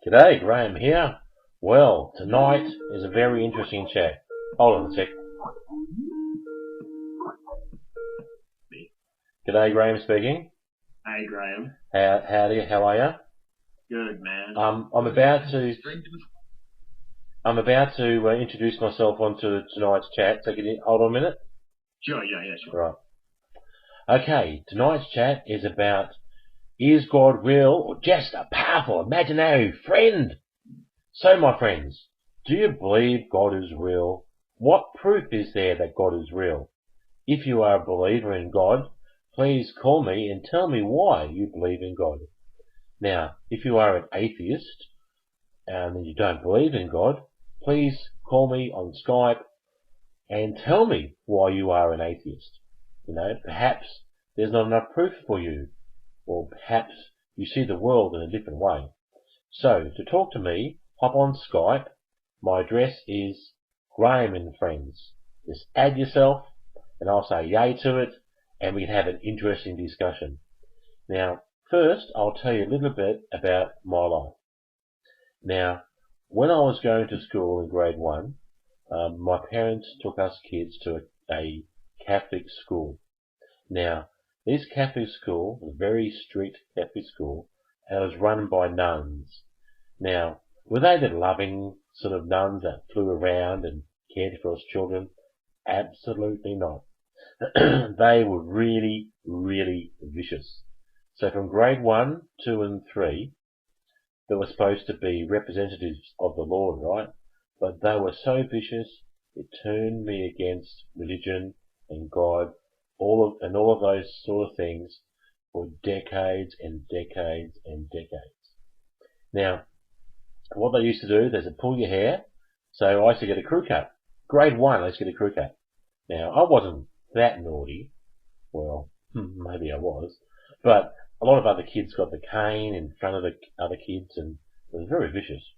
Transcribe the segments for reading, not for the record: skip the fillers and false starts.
G'day, Graham here. Well, tonight is a very interesting chat. Hold on a sec. G'day, Graham speaking. Hey, Graham. Howdy, how are you? Good, man. I'm about to introduce myself onto tonight's chat, so can you hold on a minute? Sure, yeah, sure. Right. Okay, tonight's chat is about, is God real or just a powerful imaginary friend? So, my friends, do you believe God is real? What proof is there that God is real? If you are a believer in God, please call me and tell me why you believe in God. Now, if you are an atheist and you don't believe in God, please call me on Skype and tell me why you are an atheist. Perhaps there's not enough proof for you, or perhaps you see the world in a different way. So, to talk to me, hop on Skype. My address is GrahamAndFriends. Just add yourself, and I'll say yay to it, and we can have an interesting discussion. Now, first, I'll tell you a little bit about my life. Now, when I was going to school in grade 1, my parents took us kids to a Catholic school. Now, this Catholic school was a very strict Catholic school, and it was run by nuns. Now, were they the loving sort of nuns that flew around and cared for us children? Absolutely not. They were really, really vicious. So from grade 1, 2 and 3, they were supposed to be representatives of the Lord, right? But they were so vicious, it turned me against religion and God, all of those sort of things for decades and decades and decades. Now, what they used to do, they said, pull your hair. So I used to get a crew cut. Grade 1, I used to get a crew cut. Now, I wasn't that naughty. Well, maybe I was. But a lot of other kids got the cane in front of the other kids, and it was very vicious.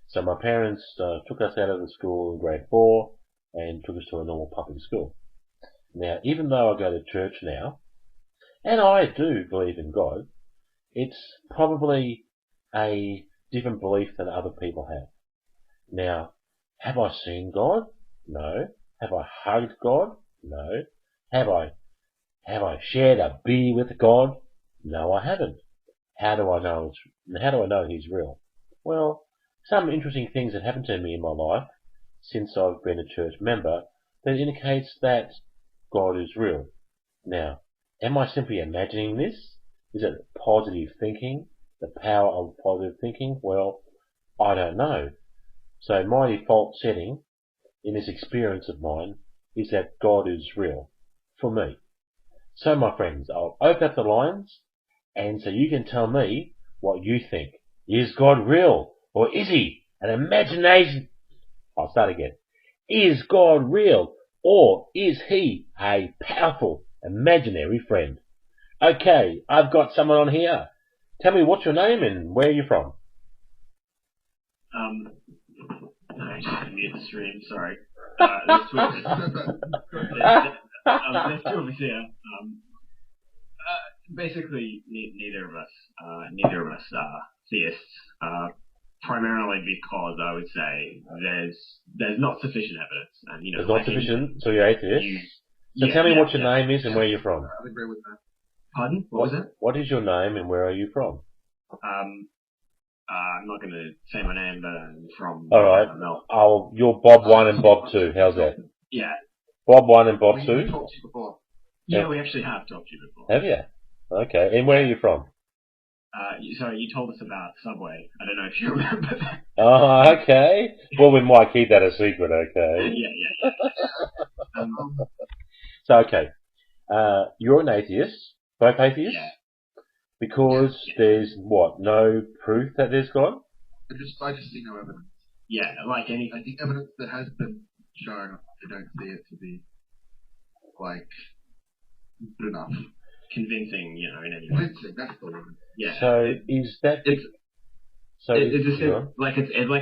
So my parents took us out of the school in grade 4 and took us to a normal public school. Now, even though I go to church now, and I do believe in God, it's probably a different belief than other people have. Now, have I seen God? No. Have I hugged God? No. Have I shared a beer with God? No, I haven't. How do I know He's real? Well, some interesting things have happened to me in my life since I've been a church member that indicates that God is real. Now, am I simply imagining this? Is it positive thinking? The power of positive thinking? Well, I don't know. So my default setting in this experience of mine is that God is real for me. So my friends, I'll open up the lines, and so you can tell me what you think. Is God real, or is he an imagination? I'll start again. Is God real, or is he a powerful imaginary friend? Okay, I've got someone on here. Tell me what's your name and where are you from? I just mute the stream, sorry. There's two of us here. Basically, neither of us are theists. Primarily because I would say there's not sufficient evidence, and there's not sufficient, so you're atheist. Tell me what your name is and where you're from. I would agree with that. Pardon? What was that? What is your name and where are you from? I'm not going to say my name, but I'm from... Alright. You're Bob 1 and Bob 2. How's that? Yeah. Bob 1 and Bob 2? We talked to you before. Yeah, we actually have talked to you before. Have you? Okay. And where are you from? Sorry, you told us about Subway. I don't know if you remember that. Oh, okay. Well, we might keep that a secret, okay? Yeah. So, okay. You're an atheist? Both atheists? Yeah. Because there's, no proof that there's God? I just see no evidence. Yeah, like anything. I think evidence that has been shown, I don't see it to be, good enough. Convincing, in any way. Convincing, that's the word. Yeah. So, is that... It's like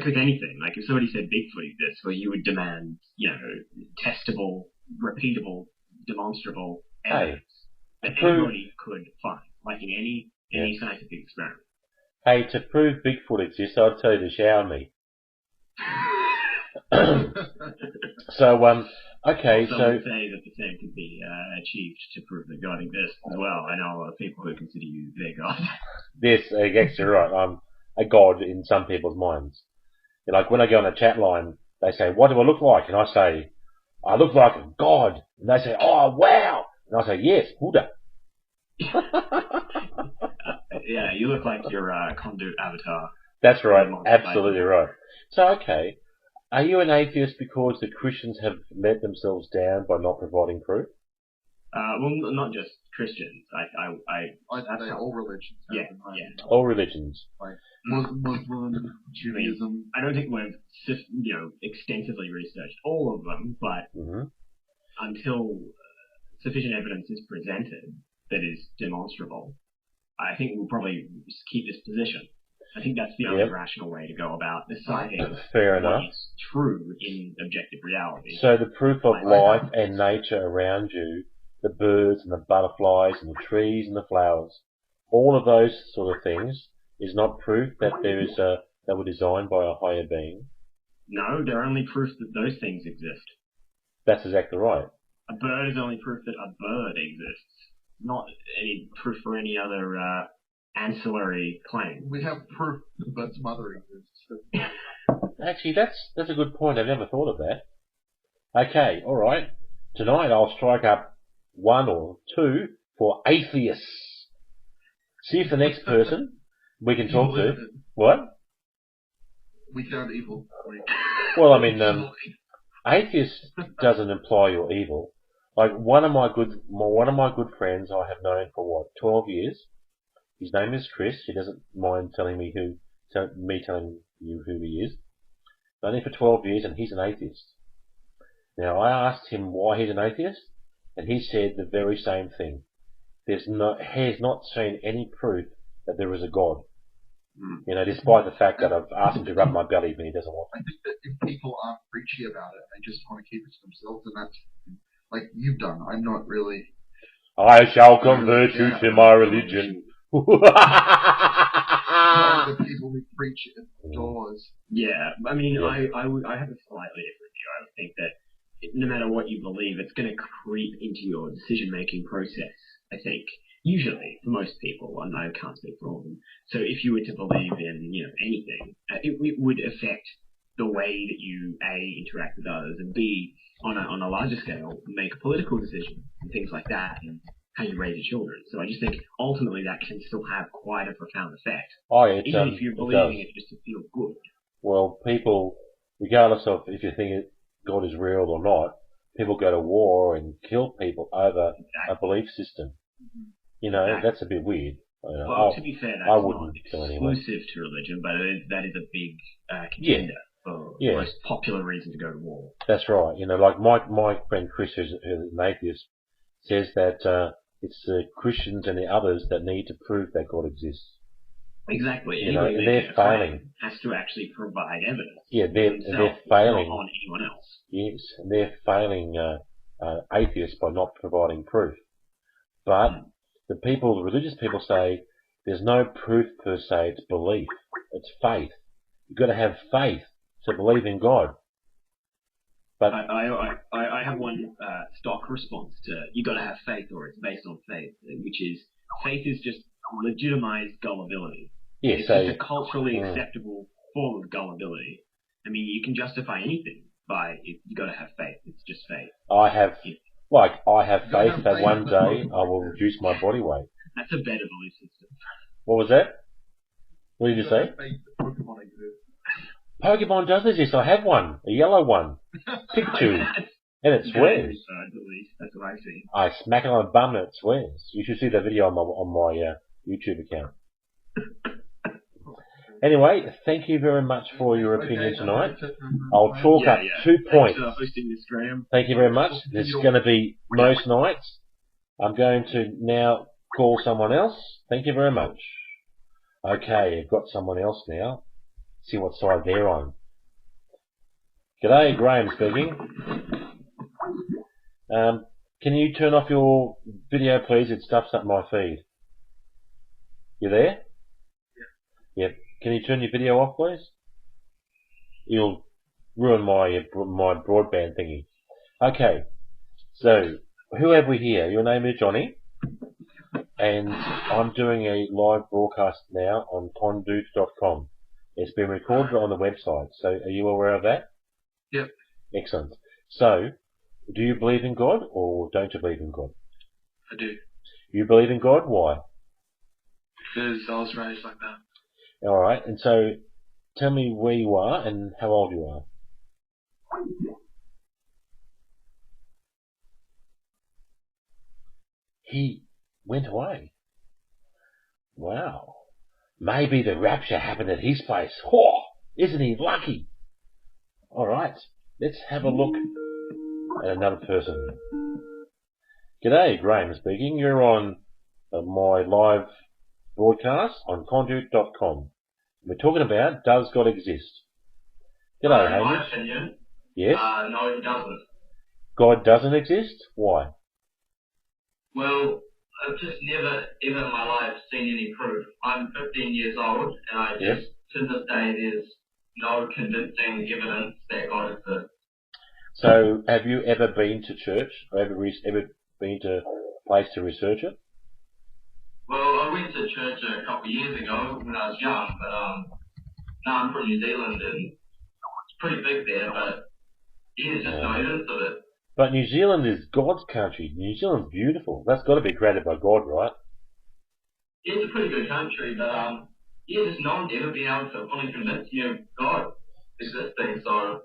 with anything. Like if somebody said Bigfoot exists, well, you would demand, testable, repeatable, demonstrable evidence that anybody could find, like in any scientific experiment. Hey, to prove Bigfoot exists, I'd tell you to shower me. So, okay, Some so... would say that the same could be achieved to prove that God exists as well. I know a lot of people who consider you their God. Yes, I guess you're right. I'm a god in some people's minds. You know, like when I go on a chat line, they say, what do I look like? And I say, I look like a god. And they say, oh, wow. And I say, yes, Buddha. Yeah, you look like your kondoot avatar. That's right, absolutely right. So, okay, are you an atheist because the Christians have let themselves down by not providing proof? Well, not just Christians. I'd say all religions. Yeah. All religions. Like Muslim, Judaism. I don't think we've extensively researched all of them, but until sufficient evidence is presented that is demonstrable, I think we'll probably just keep this position. I think that's the only rational way to go about deciding Fair enough. what is true in objective reality. So the proof of life and nature around you, the birds and the butterflies and the trees and the flowers, all of those sort of things is not proof that they were designed by a higher being. No, they're only proof that those things exist. That's exactly right. A bird is only proof that a bird exists, not any proof for any other ancillary claim. We have proof that the bird's mother exists. Actually, that's a good point. I've never thought of that. Okay, all right. Tonight I'll strike up 1 or 2 for atheists. See if the next person we can talk to. What? We sound evil. Well, I mean, atheist doesn't imply you're evil. Like one of my good friends I have known for 12 years. His name is Chris. He doesn't mind telling you who he is. Known him for 12 years, and he's an atheist. Now I asked him why he's an atheist, and he said the very same thing. He has not seen any proof that there is a God. You know, despite the fact that I've asked him to rub my belly, but he doesn't want. I think that if people aren't preachy about it, they just want to keep it to themselves, and that's like you've done. I'm not really. I shall convert you to my religion. The people who preach indoors. Yeah, I mean, I have a slightly different view. I would think that no matter what you believe, it's going to creep into your decision-making process, I think. Usually, for most people, and I can't speak for all of them. So if you were to believe in, anything, it would affect the way that you, A, interact with others, and B, on a larger scale, make political decisions and things like that, and how you raise your children. So I just think, ultimately, that can still have quite a profound effect. Even if you're believing it just to feel good. Well, people, regardless of if you think God is real or not, people go to war and kill people over a belief system. That's a bit weird. Well, to be fair, that's not exclusive to religion, but that is a big contender for the most popular reason to go to war. That's right. Like my friend Chris, who's an atheist, says that it's the Christians and the others that need to prove that God exists. Exactly. They're failing. Has to actually provide evidence. Yeah, they're failing. Not on anyone else. Yes, and they're failing atheists by not providing proof. But the religious people say there's no proof per se, it's belief. It's faith. You've got to have faith to believe in God. But I have one stock response to you got to have faith, or it's based on faith, which is faith is just legitimized gullibility. Yeah, it's just a culturally acceptable form of gullibility. I mean, you can justify anything by you got to have faith. It's just faith. I have faith that one day I will reduce my body weight. That's a better belief system. What was that? What did you say? Pokemon exists. Pokemon does exist. I have one, a yellow one. Pikachu. And it swears. That's what I see. I smack it on the bum and it swears. You should see that video on my YouTube account. Anyway, thank you very much for your opinion tonight. I'll chalk up 2 points. Thanks for hosting this, Graham. Thank you very much. This is going to be most nights. I'm going to now call someone else. Thank you very much. Okay, I've got someone else now. See what side they're on. G'day, Graham speaking. Can you turn off your video, please? It stuffs up my feed. You there? Yep. Can you turn your video off, please? You'll ruin my broadband thingy. Okay. So, who have we here? Your name is Johnny, and I'm doing a live broadcast now on kondoot.com. It's been recorded on the website, so are you aware of that? Yep. Excellent. So, do you believe in God or don't you believe in God? I do. You believe in God? Why? Because I was raised like that. Alright, and so tell me where you are and how old you are. He went away. Wow. Maybe the rapture happened at his place. Whoa! Isn't he lucky? Alright, let's have a look at another person. G'day, Graham speaking. You're on my live broadcast on kondoot.com. We're talking about, does God exist? G'day, In my Hamish. opinion, Yes? no, it doesn't. God doesn't exist? Why? Well, I've just never, ever in my life seen any proof. I'm 15 years old, and I just, to this day, there's no convincing evidence that God exists. So, have you ever been to church, or ever been to a place to research it? Well, I went to church a couple of years ago when I was young, but now I'm from New Zealand, and it's pretty big there, but yeah, there's just no evidence of it. But New Zealand is God's country. New Zealand's beautiful. That's got to be created by God, right? Yeah, it's a pretty good country, but yeah, just no one's ever been able to fully convince you of God existing, so...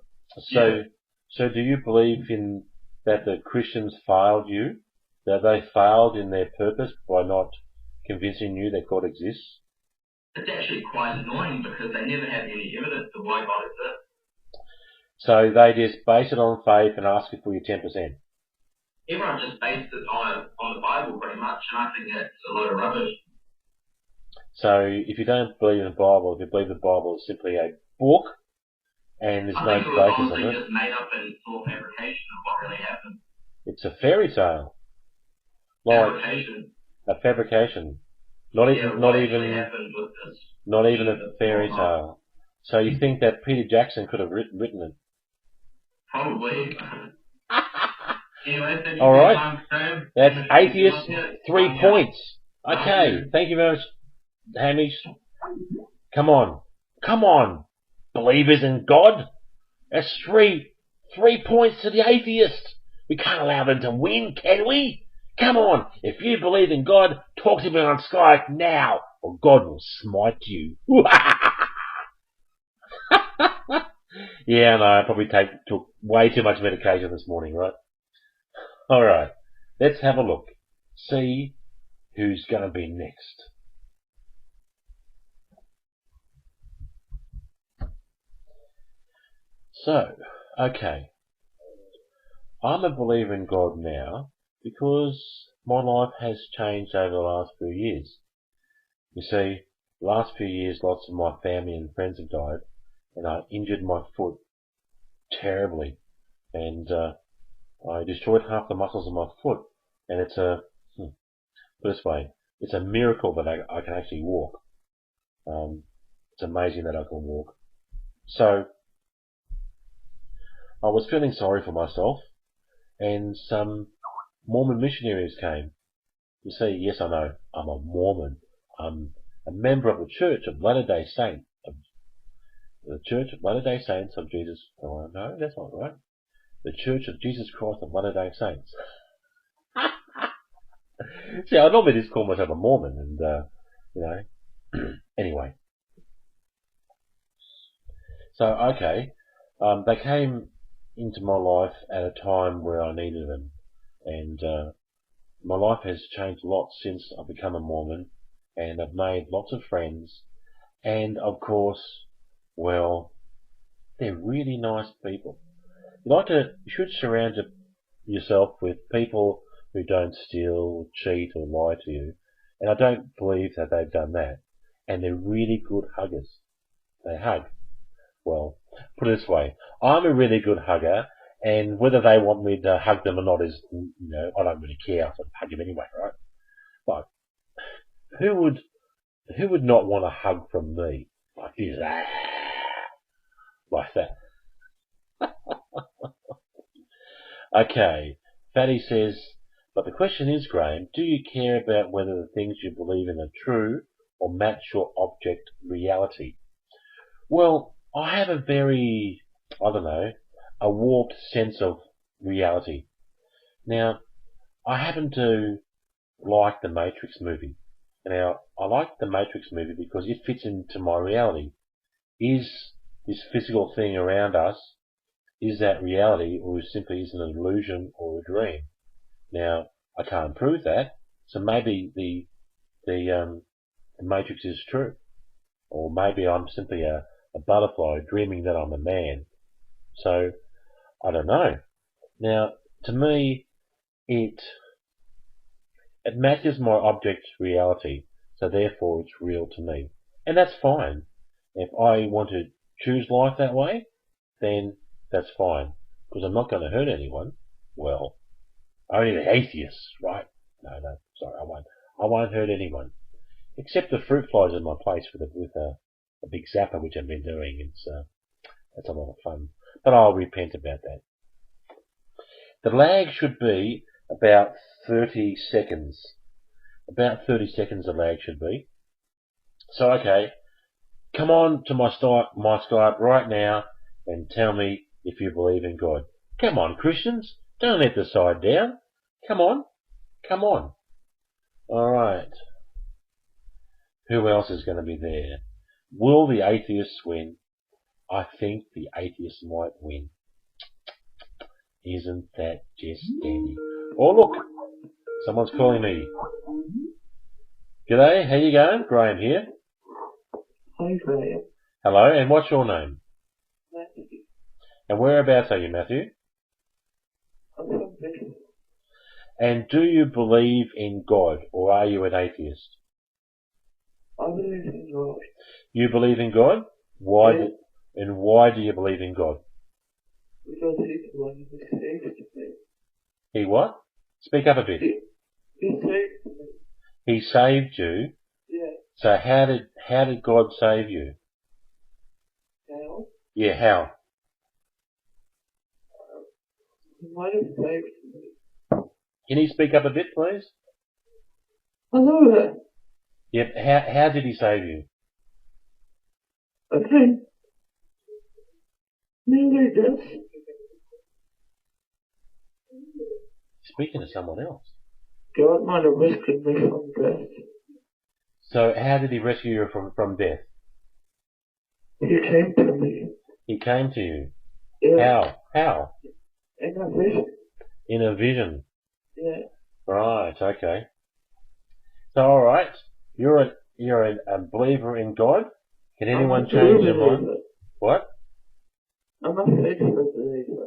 Yeah. So do you believe in that the Christians failed you? That they failed in their purpose by not convincing you that God exists? It's actually quite annoying because they never have any evidence of why God exists. So they just base it on faith and ask you for your 10%? Everyone just based it on the Bible pretty much, and I think that's a load of rubbish. So if you don't believe in the Bible, if you believe the Bible is simply a book, and there's no basis on it. I think it was just made up and full fabrication of what really happened. It's a fairy tale. Fabrication. A fabrication. Not even a fairy tale. So you think that Peter Jackson could have written it? Probably. Anyway, alright. That's atheist 3 points. Okay. Thank you very much, Hamish. Come on. Believers in God? That's 3 points to the atheist. We can't allow them to win, can we? Come on. If you believe in God, talk to me on Skype now, or God will smite you. Yeah, no, I probably took way too much medication this morning, right? Alright, let's have a look. See who's going to be next. So, okay. I'm a believer in God now because my life has changed over the last few years. You see, the last few years lots of my family and friends have died, and I injured my foot terribly, and I destroyed half the muscles of my foot, and it's put this way, it's a miracle that I can actually walk. It's amazing that I can walk. So, I was feeling sorry for myself, and some Mormon missionaries came. You see, yes, I know, I'm a Mormon. I'm a member of the Church of Latter-day Saints. The Church of Latter-day Saints of Jesus. Oh, no, that's not right. The Church of Jesus Christ of Latter-day Saints. See, I normally just call myself a Mormon, and, anyway. So, okay, they came into my life at a time where I needed them, and my life has changed a lot since I've become a Mormon, and I've made lots of friends, and of course, well, they're really nice people. You should surround yourself with people who don't steal, cheat, or lie to you, and I don't believe that they've done that, and they're really good huggers. They hug. Well, put it this way, I'm a really good hugger, and whether they want me to hug them or not is, I don't really care. I'll hug them anyway, right? But who would Who would not want a hug from me? Like this, like that. Okay, Fatty says, but the question is, Graham, do you care about whether the things you believe in are true or match your object reality? Well, I have a very, a warped sense of reality. Now, I happen to like the Matrix movie. Now, I like the Matrix movie because it fits into my reality. Is this physical thing around us, is that reality, or simply is it an illusion or a dream? Now, I can't prove that, so maybe the Matrix is true. Or maybe I'm simply a butterfly dreaming that I'm a man. So, I don't know. Now, to me, it matches my object reality, so therefore it's real to me. And that's fine. If I want to choose life that way, then that's fine. Because I'm not going to hurt anyone. Well, only the atheists, right? No, sorry, I won't hurt anyone. Except the fruit flies in my place with a big zapper, which I've been doing. That's a lot of fun. But I'll repent about that. The lag should be about 30 seconds. About 30 seconds the lag should be. So, okay, come on to my Skype right now and tell me if you believe in God. Come on, Christians. Don't let the side down. Come on. Alright. Who else is going to be there? Will the atheists win? I think the atheists might win. Isn't that just dandy? Oh, look. Someone's calling me. G'day, how you going? Graham here. Hi, Graham. Hello, and what's your name? Matthew. And whereabouts are you, Matthew? I'm from Britain. And do you believe in God, or are you an atheist? I believe in God. You believe in God? Why? Yeah. And why do you believe in God? Because he's the one who saved me. He what? Speak up a bit. He saved me. He saved you. Yeah. So how did God save you? How? Yeah, how? He might have saved me. Can you speak up a bit, please? Hello. Yep. How did he save you? Okay. Nearly death. Speaking to someone else. God might have rescued me from death. So how did he rescue you from death? He came to me. He came to you. Yeah. How? In a vision. In a vision. Yeah. Right. Okay. So all right, you're a believer in God. Can anyone change their mind? What? I'm a faithful believer.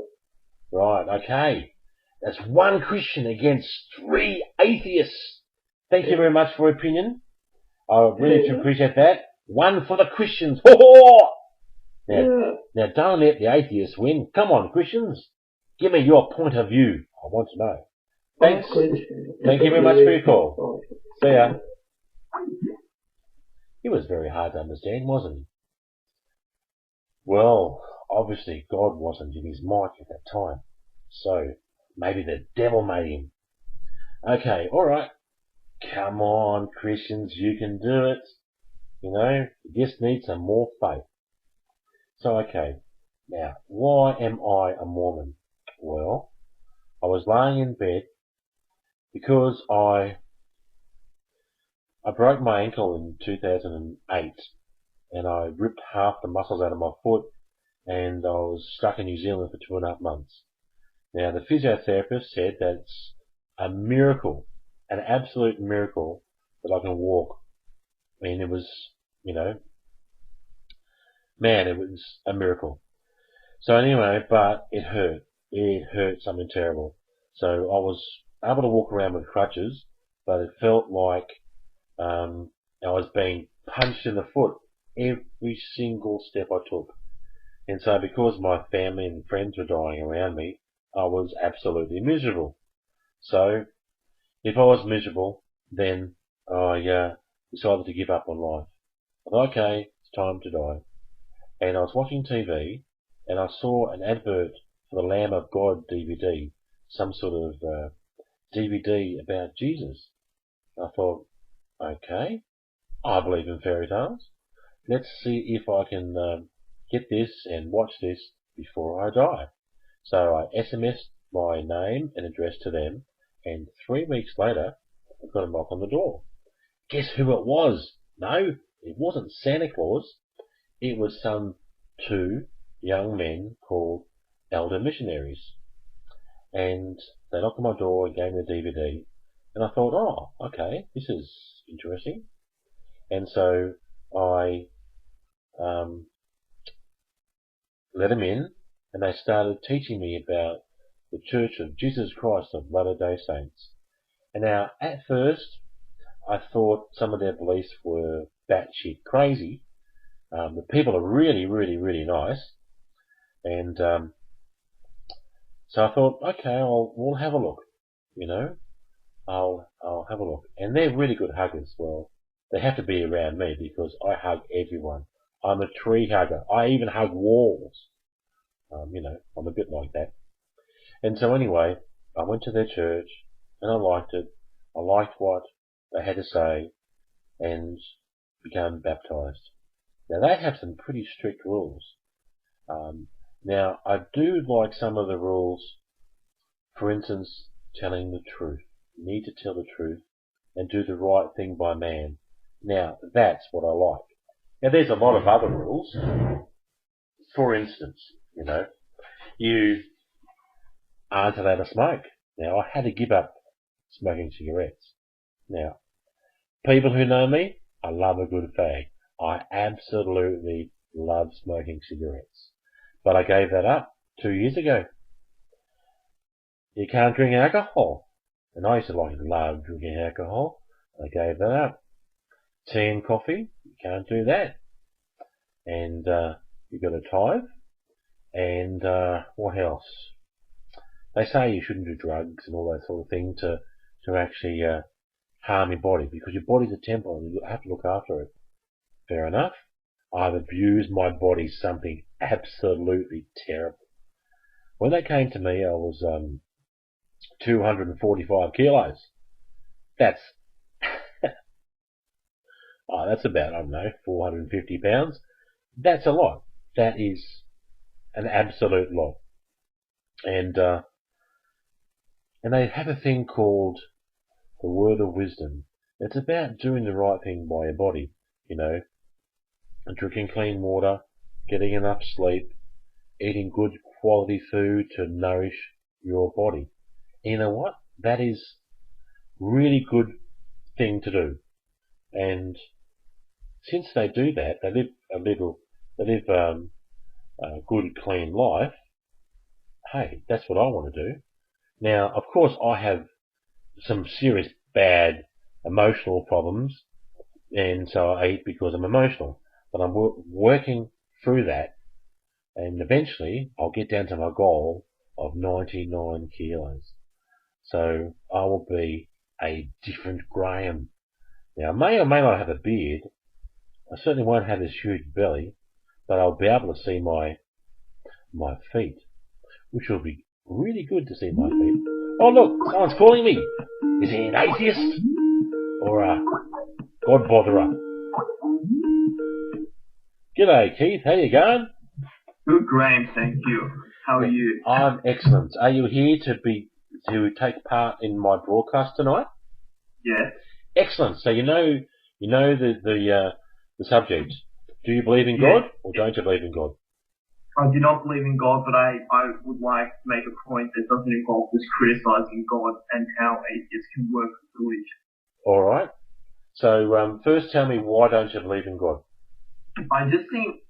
Right. Okay. That's one Christian against 3 atheists. Thank you very much for your opinion. I really appreciate that. One for the Christians. Ho-ho! Now don't let the atheists win. Come on, Christians. Give me your point of view. I want to know. Thanks. Thank you very much for your call. See ya. He was very hard to understand, wasn't he? Well, obviously God wasn't in his mic at that time. So, maybe the devil made him. Okay, alright. Come on, Christians, you can do it. You just need some more faith. So, okay. Now, why am I a Mormon? Well, I was laying in bed because I broke my ankle in 2008 and I ripped half the muscles out of my foot and I was stuck in New Zealand for 2.5 months. Now, the physiotherapist said that it's a miracle, an absolute miracle that I can walk. I mean, it was, it was a miracle. So anyway, but it hurt. It hurt something terrible. So I was able to walk around with crutches, but it felt like I was being punched in the foot every single step I took. And so because my family and friends were dying around me, I was absolutely miserable. So if I was miserable, then I decided to give up on life. I thought, okay, it's time to die. And I was watching TV, and I saw an advert for the Lamb of God DVD, some sort of DVD about Jesus. I thought, okay, I believe in fairy tales. Let's see if I can get this and watch this before I die. So I SMS'd my name and address to them, and 3 weeks later, I got a knock on the door. Guess who it was? No, it wasn't Santa Claus. It was some 2 young men called elder missionaries. And they knocked on my door and gave me the DVD. And I thought, oh, okay, this is interesting. And so I let them in, and they started teaching me about the Church of Jesus Christ of Latter-day Saints. And now, at first, I thought some of their beliefs were batshit crazy. The people are really, really, really nice. And so I thought, okay, we'll have a look. You know, I'll have a look. And they're really good huggers. Well, they have to be around me because I hug everyone. I'm a tree hugger. I even hug walls. You know, I'm a bit like that. And so anyway, I went to their church and I liked it. I liked what they had to say and became baptized. Now they have some pretty strict rules. Now I do like some of the rules. For instance, telling the truth. You need to tell the truth and do the right thing by man. Now that's what I like. Now there's a lot of other rules. For instance, you know, you aren't allowed to smoke. Now, I had to give up smoking cigarettes. Now, people who know me, I love a good fag. I absolutely love smoking cigarettes. But I gave that up 2 years ago. You can't drink alcohol. And I used to love drinking alcohol. I gave that up. Tea and coffee, you can't do that. And you've got to tithe. And what else? They say you shouldn't do drugs and all that sort of thing to actually harm your body, because your body's a temple and you have to look after it. Fair enough. I've abused my body something absolutely terrible. When they came to me, I was 245 kilos. That's that's about, I don't know, 450 pounds. That's a lot. That is an absolute lot. And they have a thing called the word of wisdom. It's about doing the right thing by your body, you know, drinking clean water, getting enough sleep, eating good quality food to nourish your body. And you know what? That is really good thing to do. And since they do that, they live a good, clean life. Hey, that's what I want to do. Now, of course, I have some serious bad emotional problems, and so I eat because I'm emotional. But I'm working through that, and eventually I'll get down to my goal of 99 kilos. So I will be a different Graham. Now, I may or may not have a beard. I certainly won't have this huge belly, but I'll be able to see my feet, which will be really good to see my feet. Oh look, someone's calling me. Is he an atheist or a God botherer? G'day Keith, how you going? Good, Graham, thank you. How are you? I'm excellent. Are you here to take part in my broadcast tonight? Yes. Excellent. So you know the subject. Do you believe in God or don't you believe in God? I do not believe in God, but I would like to make a point that doesn't involve just criticizing God and how atheists can work with religion. All right. So first tell me, why don't you believe in God? I just think,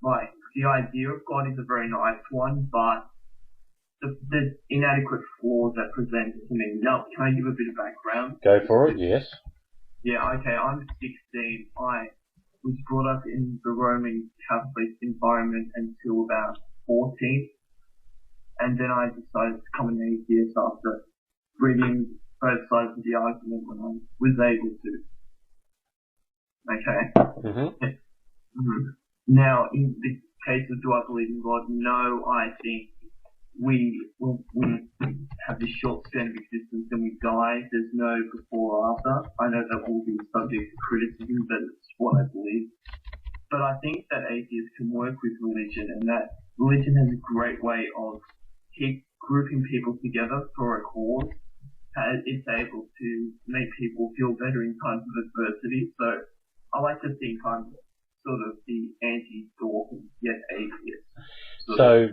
like, the idea of God is a very nice one, but the inadequate flaws that present to me. Now, can I give a bit of background? Go for it, yes. Yeah, okay, I'm 16. I was brought up in the Roman Catholic environment until about 14. And then I decided to become an atheist after reading both sides of the argument when I was able to. Okay. Mm-hmm. Now, in the case of do I believe in God? No, I think we have this short span of existence and we die. There's no before or after. I know that will be subject to criticism, but it's what I believe. But I think that atheists can work with religion, and that religion has a great way of grouping people together for a cause. It's able to make people feel better in times of adversity. So I like to think I'm sort of the anti-dogma, yet atheist. So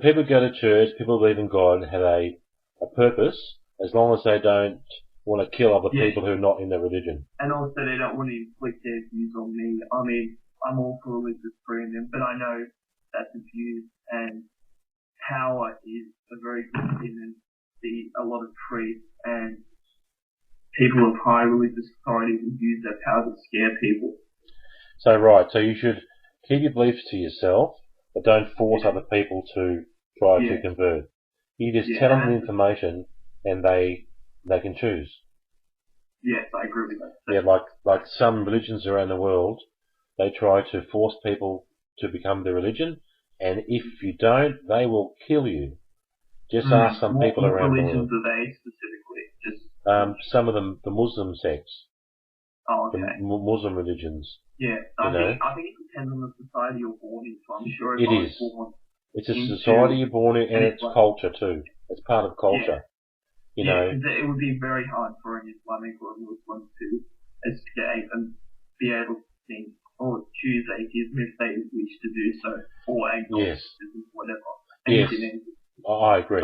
people go to church, people believe in God, have a purpose, as long as they don't want to kill other people who are not in their religion. And also they don't want to inflict their views on me. I mean, I'm all for religious freedom, but I know that's abused, and power is a very good thing, and a lot of priests and people of high religious authority will use their power to scare people. So you should keep your beliefs to yourself, but don't force other people to try to convert. You just tell them the information, and they can choose. Yes, I agree with that. Yeah, like some religions around the world, they try to force people to become their religion, and if you don't, they will kill you. Just ask some people around the world. What religions are they specifically? Some of them, the Muslim sects. Oh, okay. The Muslim religions. Yeah, I think it depends on the society you're born into. I'm sure if it I was is. born It's a society you're born in, and it's culture too. It's part of culture. You know. Because it would be very hard for an Islamic or a Muslim to escape and be able to think or choose atheism if they wish to do so, or agnosticism, whatever. Yes. I agree.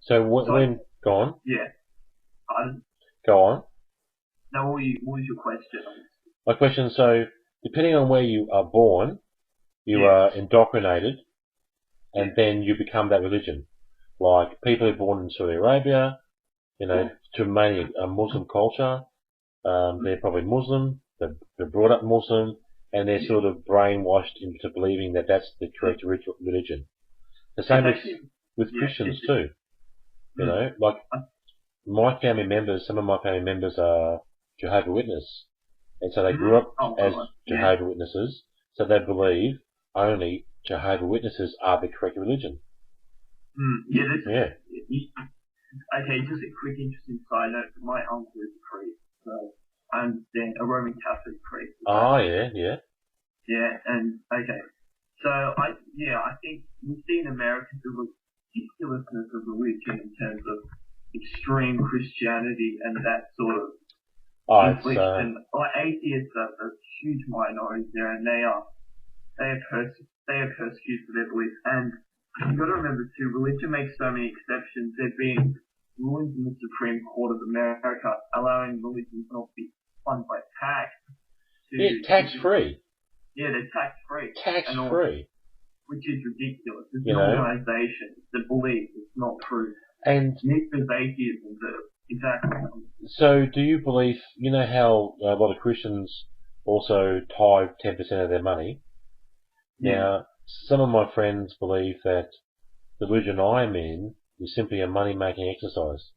So when go on. Yeah. Go on. Now, what was your question? My question, so, depending on where you are born, you are indoctrinated, and then you become that religion. Like, people who are born in Saudi Arabia, to mainly a Muslim culture, they're probably Muslim, they're brought up Muslim, and they're sort of brainwashed into believing that that's the correct religion. The same with Christians too. Like, my family members, some of my family members are Jehovah's Witness. And so they grew up as Jehovah's Witnesses, so they believe only Jehovah's Witnesses are the correct religion. Okay, just a quick interesting side note. My uncle is a priest, so I understand a Roman Catholic priest. Yeah, and okay. So I think we see in America the ridiculousness of religion in terms of extreme Christianity and that sort of infliction. Like atheists are a huge minority there, and they are persecuted for their beliefs. And you've got to remember too, religion makes so many exceptions. There have been rulings in the Supreme Court of America allowing religions not to be funded by tax. Tax free. Yeah, they're tax free. Tax free. Which is ridiculous. It's an organisation. It's a belief. It's not proof. And next is atheism. Exactly. So, do you believe? You know how a lot of Christians also tithe 10% of their money. Yeah. Now, some of my friends believe that the religion I'm in is simply a money-making exercise.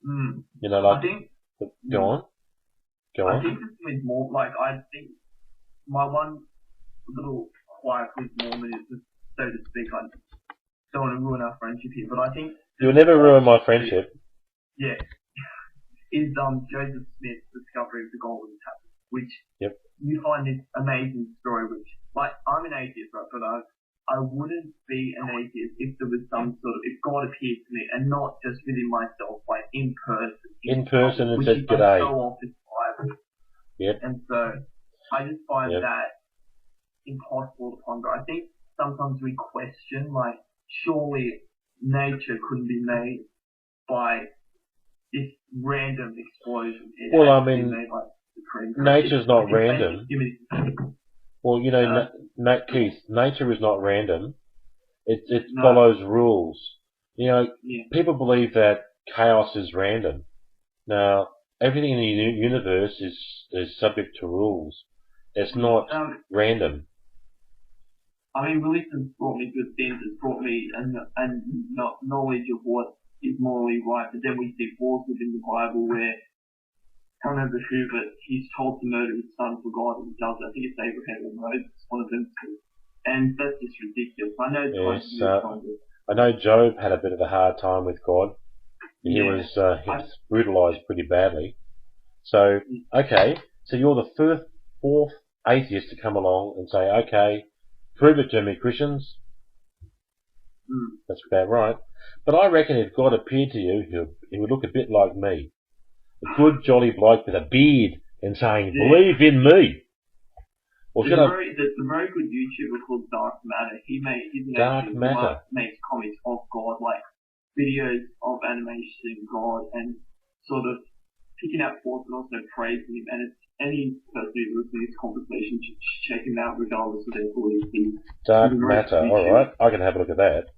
I think. Go on. I think it's more like I think my one little quiet with Mormon is, so to speak, I don't want to ruin our friendship here, but I think you'll never ruin my friendship. Yeah, is Joseph Smith's discovery of the golden tablet, which you find this amazing story. Which, like, I'm an atheist, right? But I wouldn't be an atheist if there was some sort of, if God appeared to me and not just within myself, like in person. In person and said g'day. So often Bible. Yep. And so I just find that impossible to ponder. I think sometimes we question, like, surely nature couldn't be made by this random explosion. Well, I mean, nature's not random. Well, Keith, nature is not random. It follows rules. People believe that chaos is random. Now, everything in the universe is subject to rules. It's not random. I mean, religion's brought me good things. It's brought me and knowledge of what is morally right. But then we see wars within the Bible where can't remember who, but he's told to murder his son for God and he does it. I think it's Abraham or Moses, one of them. And that's just ridiculous. I know I know Job had a bit of a hard time with God. He was brutalized pretty badly. So, okay, so you're the fourth atheist to come along and say, okay, prove it to me, Christians. That's about right. But I reckon if God appeared to you, he would look a bit like me. A good jolly bloke with a beard and saying, believe in me. There's a very good YouTuber called Dark Matter. He makes comments of God, like videos of animation God and sort of picking out faults and also praising him. And it's any person who's listening to this conversation should check him out regardless of their beliefs. Dark Matter, alright, I can have a look at that.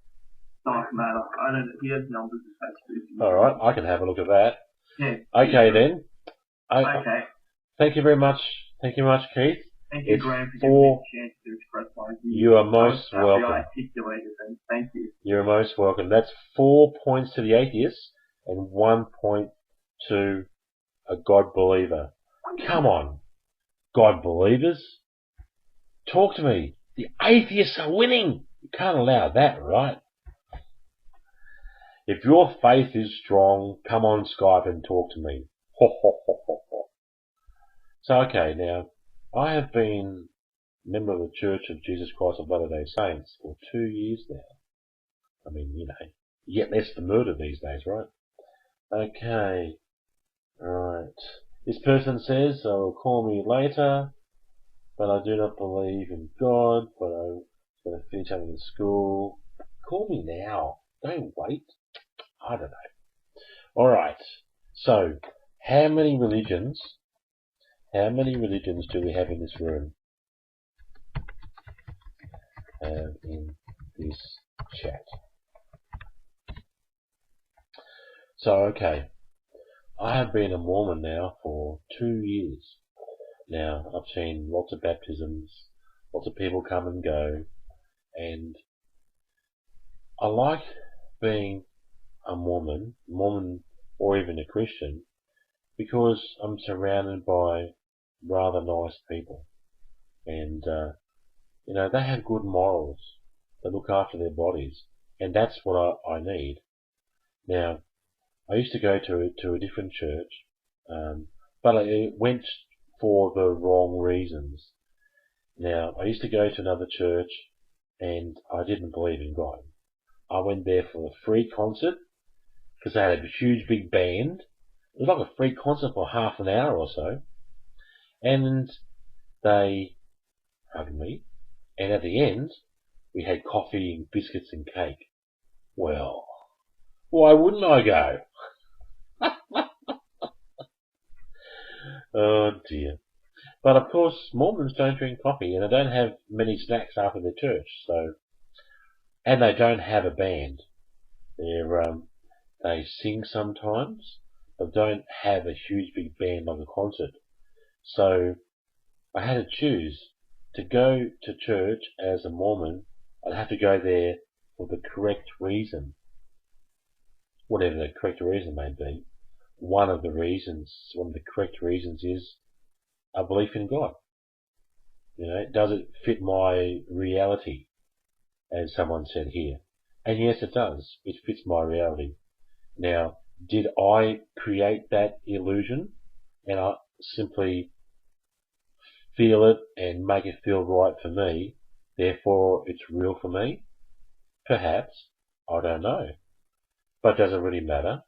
Dark Matter, I don't know, he has numbers attached to it. Alright, I can have a look at that. Yeah. Okay then. Okay. Thank you very much. Thank you very much, Keith. Thank you, Graham, for giving me a chance to express my views. You are most welcome. Articulated them. Thank you. You're most welcome. That's 4 points to the atheist and 1 point to a God believer. Come on, God believers. Talk to me. The atheists are winning. You can't allow that, right? If your faith is strong, come on Skype and talk to me. Ho, ho, ho, ho, ho. So, okay, now, I have been a member of the Church of Jesus Christ of Latter-day Saints for 2 years now. I mean, you get less for murder these days, right? Okay. Alright. This person says, call me later, but I do not believe in God, but I'm going to finish up in school. Call me now. Don't wait. I don't know. Alright. So, how many religions do we have in this room? In this chat. So, okay. I have been a Mormon now for 2 years. Now, I've seen lots of baptisms, lots of people come and go, and I like being a Mormon or even a Christian, because I'm surrounded by rather nice people. And, they have good morals. They look after their bodies. And that's what I need. Now, I used to go to a different church, but I went for the wrong reasons. Now, I used to go to another church, and I didn't believe in God. I went there for a free concert, because they had a huge big band. It was like a free concert for half an hour or so. And they hugged me, and at the end, we had coffee and biscuits and cake. Well, why wouldn't I go? Oh dear. But of course, Mormons don't drink coffee, and they don't have many snacks after their church, and they don't have a band. They sing sometimes, but don't have a huge big band like a concert. So, I had to choose. To go to church as a Mormon, I'd have to go there for the correct reason. Whatever the correct reason may be. One of the correct reasons is a belief in God. Does it fit my reality, as someone said here? And yes, it does. It fits my reality. Now, did I create that illusion, and I simply feel it and make it feel right for me, therefore it's real for me? Perhaps. I don't know. But does it really matter?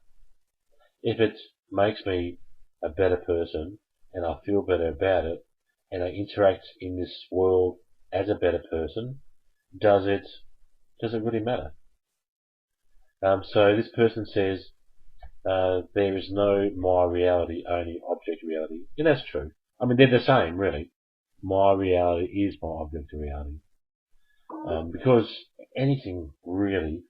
If it makes me a better person, and I feel better about it, and I interact in this world as a better person, does it really matter? So this person says, there is no my reality, only object reality. And that's true. I mean, they're the same, really. My reality is my object reality. Because anything really,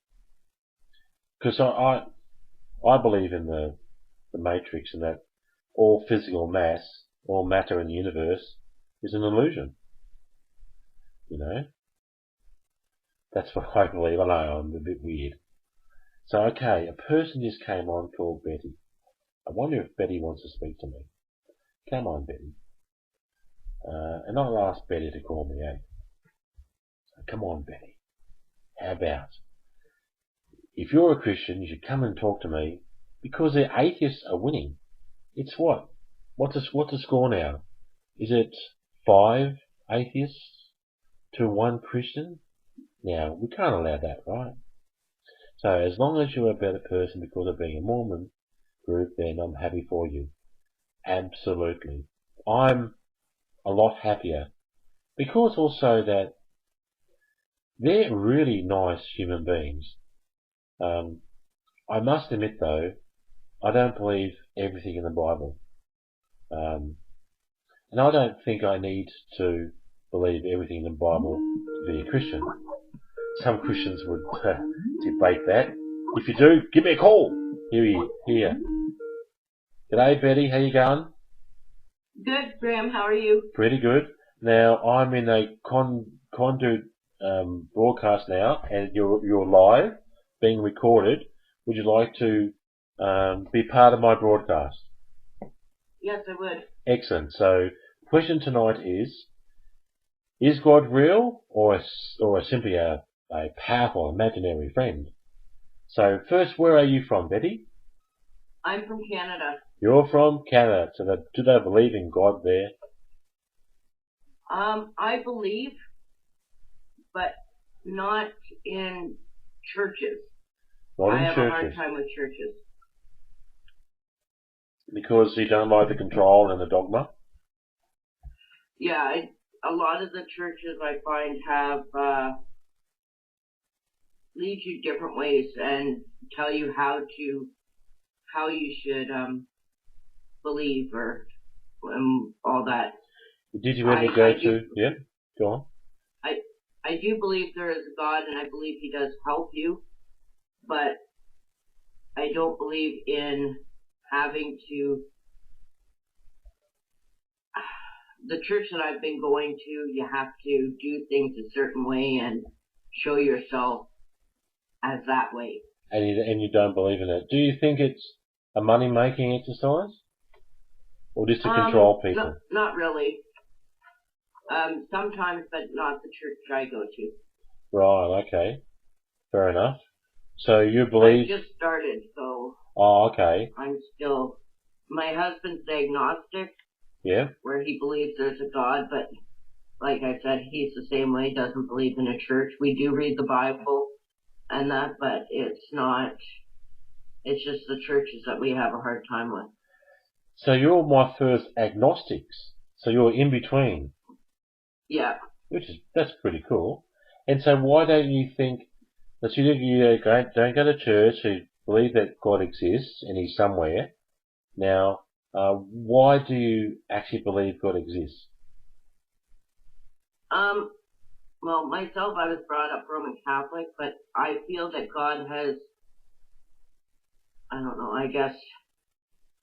because I believe in the matrix, and that all physical mass, all matter in the universe is an illusion. That's what I believe. I know I'm a bit weird. So okay, a person just came on called Betty. I wonder if Betty wants to speak to me. Come on, Betty. And I'll ask Betty to call me, eh? So come on, Betty. How about, if you're a Christian, you should come and talk to me, because the atheists are winning. It's what? What's the score now? Is it 5 atheists to 1 Christian? Now, we can't allow that, right? So as long as you're a better person because of being a Mormon group, then I'm happy for you. Absolutely. I'm a lot happier. Because also that they're really nice human beings. I must admit though, I don't believe everything in the Bible. And I don't think I need to believe everything in the Bible to be a Christian. Some Christians would debate that. If you do, give me a call. Here. G'day, Betty. How you going? Good, Graham. How are you? Pretty good. Now, I'm in a kondoot broadcast now, and you're live, being recorded. Would you like to be part of my broadcast? Yes, I would. Excellent. So, question tonight is God real, or simply a powerful imaginary friend? So, first, where are you from, Betty? I'm from Canada. You're from Canada. So, do they believe in God there? I believe, but not in churches. I have a hard time with churches. Because you don't like the control and the dogma? Yeah, a lot of the churches I find have lead you different ways and tell you how you should believe or all that. Did you ever go to? Yeah, go on. I do believe there is a God, and I believe He does help you, but I don't believe in having to. The church that I've been going to, you have to do things a certain way and show yourself as that way. And you don't believe in it. Do you think it's a money-making exercise? Or just to control people? Not really. Sometimes, but not the church I go to. Right, okay. Fair enough. So you believe... I just started, so... Oh, okay. I'm still... My husband's agnostic. Yeah. Where he believes there's a God, but like I said, he's the same way, doesn't believe in a church. We do read the Bible and that, but it's not... It's just the churches that we have a hard time with. So you're my first agnostics. So you're in between. Yeah. That's pretty cool. And so why don't you think that you don't go to church, you believe that God exists and He's somewhere? Now, why do you actually believe God exists? Well, myself, I was brought up Roman Catholic, but I feel that God has, I don't know, I guess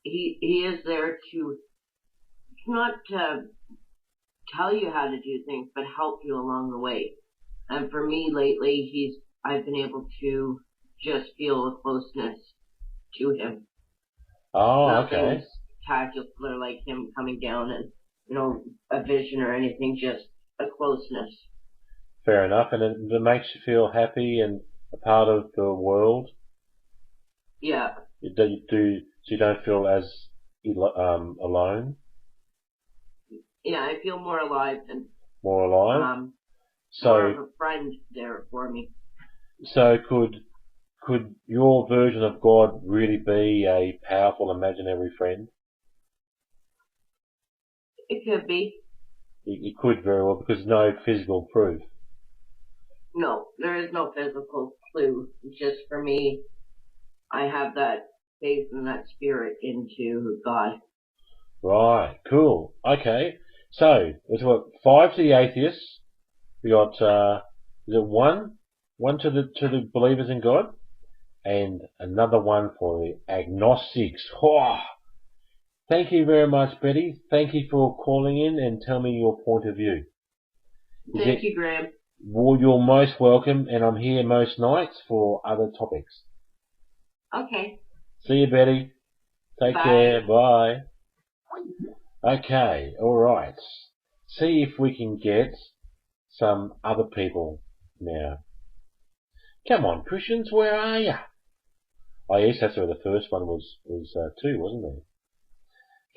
He is there to, not to tell you how to do things, but help you along the way. And for me lately, I've been able to just feel a closeness to Him. Oh, Nothing's okay. Spectacular like Him coming down and, a vision or anything, just a closeness. Fair enough. And it makes you feel happy and a part of the world? Yeah. So you don't feel as alone? Yeah, I feel more alive than... More alive? More of a friend there for me. So could your version of God really be a powerful imaginary friend? It could be. It could very well, because there's no physical proof. No, there is no physical clue. It's just for me, I have that faith and that spirit into God. Right, cool. Okay, so there's 5 to the atheists. We got is it one to the believers in God, and another one for the agnostics. Oh, thank you very much, Betty. Thank you for calling in and telling me your point of view. Thank you, Graham. Well, you're most welcome, and I'm here most nights for other topics. Okay. See you, Betty. Take care. Bye. Okay, alright. See if we can get some other people now. Come on, Christians, where are ya? Oh yes, that's where the first one was 2, wasn't there?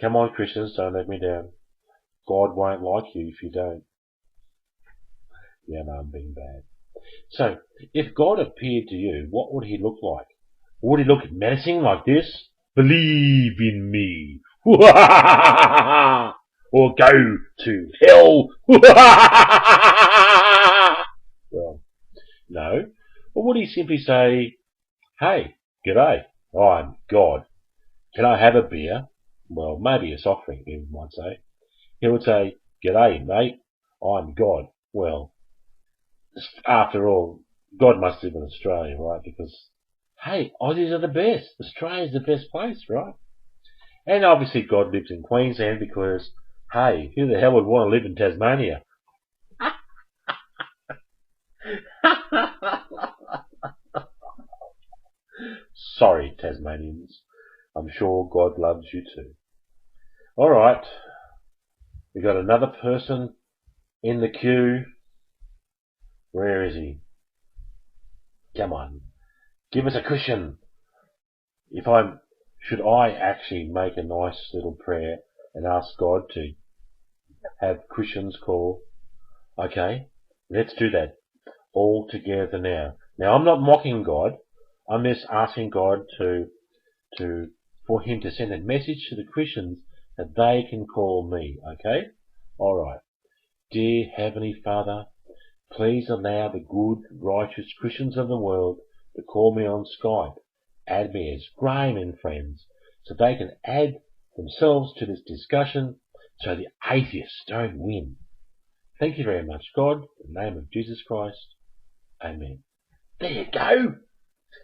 Come on, Christians, don't let me down. God won't like you if you don't. Yeah, no, I'm being bad. So, if God appeared to you, what would he look like? Would he look menacing like this? Believe in me. Or go to hell. Well, no. Or would he simply say, hey, g'day, I'm God. Can I have a beer? Well, maybe a soft drink, he might say. He would say, g'day, mate, I'm God. Well, after all, God must live in Australia, right? Because, hey, Aussies are the best. Australia's the best place, right? And obviously God lives in Queensland because, hey, who the hell would want to live in Tasmania? Sorry, Tasmanians. I'm sure God loves you too. Alright. We got another person in the queue. Where is he? Come on. Give us a cushion. Should I actually make a nice little prayer and ask God to have Christians call? Okay, let's do that all together now. Now, I'm not mocking God. I'm just asking God for him to send a message to the Christians that they can call me. Okay? Alright. Dear Heavenly Father, please allow the good, righteous Christians of the world to call me on Skype. Add me as GrahamAndFriends so they can add themselves to this discussion so the atheists don't win. Thank you very much, God. In the name of Jesus Christ. Amen. There you go.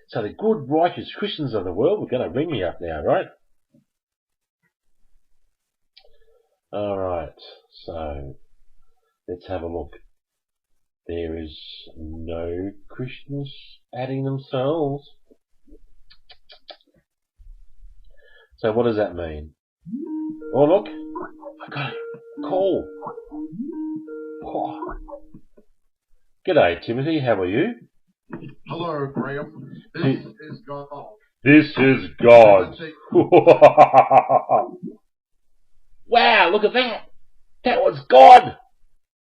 So the good, righteous Christians of the world are going to ring me up now, right? Alright, so let's have a look. There is no Christians adding themselves. So what does that mean? Oh look, I got a call. Oh. G'day Timothy, how are you? Hello, Graham. This is God. This is God. Wow, look at that. That was God.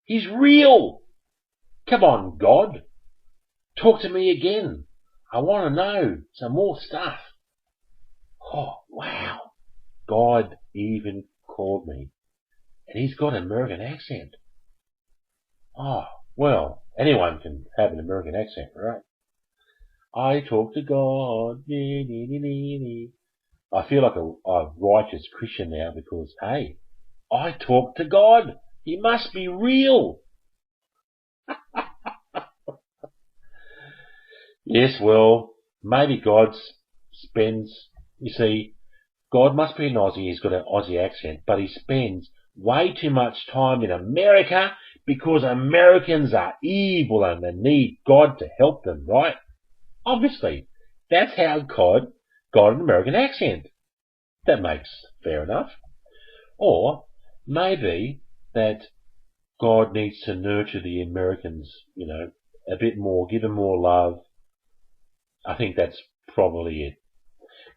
He's real. Come on, God. Talk to me again. I want to know some more stuff. Oh, wow. God even called me. And he's got an American accent. Oh, well, anyone can have an American accent, right? I talk to God. I feel like a righteous Christian now because, hey, I talk to God. He must be real. Yes, well, maybe God spends, you see, God must be an Aussie, he's got an Aussie accent, but he spends way too much time in America because Americans are evil and they need God to help them, right? Obviously, that's how God got an American accent. That makes fair enough. Or maybe that God needs to nurture the Americans, you know, a bit more, give them more love. I think that's probably it.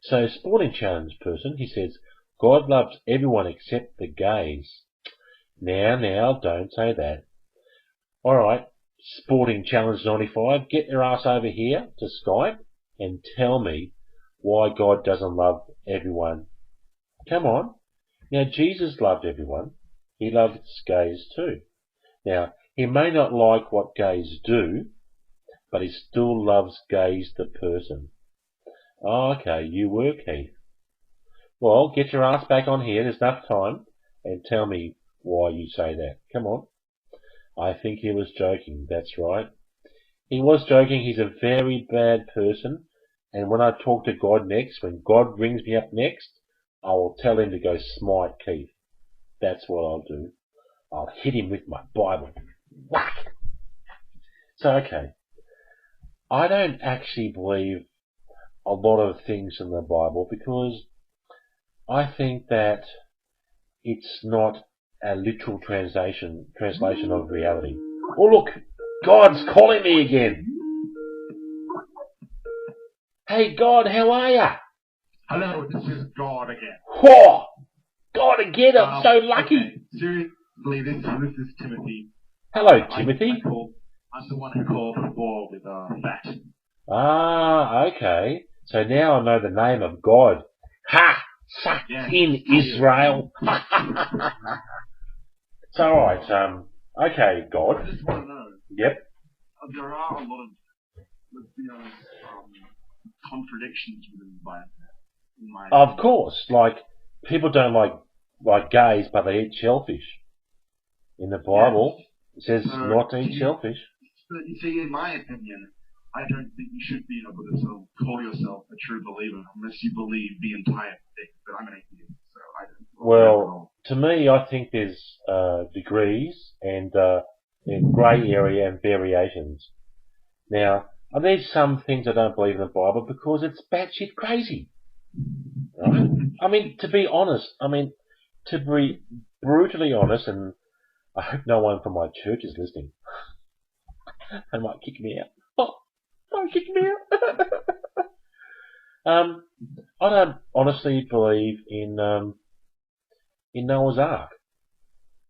So, Sporting Challenge person, he says, God loves everyone except the gays. Now, don't say that. Alright, Sporting Challenge 95, get your ass over here to Skype and tell me why God doesn't love everyone. Come on. Now, Jesus loved everyone. He loves gays too. Now, he may not like what gays do, but he still loves gays the person. Oh, okay, you were Keith. Well, get your ass back on here, there's enough time, and tell me why you say that. Come on. I think he was joking, that's right. He was joking, he's a very bad person, and when I talk to God next, when God rings me up next, I will tell him to go smite Keith. That's what I'll do. I'll hit him with my Bible. Whack! So, okay. I don't actually believe a lot of things in the Bible because I think that it's not a literal translation of reality. Oh look, God's calling me again. Hey God, how are ya? Hello, this is God again. Whoa! God again, I'm so lucky. Okay. Seriously, this is Timothy. Hello, Timothy. I'm the one who called before with fat. Ah, okay. So now I know the name of God. Ha! Suck in Israel. It's alright, okay, God. I just want to know. Yep. There are a lot of, let's be honest, contradictions within the Bible. Of course, like, people don't like gays, but they eat shellfish. In the Bible, it says not to eat shellfish. But you see, in my opinion, I don't think you should be able to call yourself a true believer unless you believe the entire thing. But I'm an atheist, so I don't. Well, to me, I think there's degrees and grey area and variations. Now, there's some things I don't believe in the Bible because it's batshit crazy. Right? I mean, to be honest, to be brutally honest, and I hope no one from my church is listening. They might kick me out. Oh, don't kick me out. I don't honestly believe in Noah's Ark.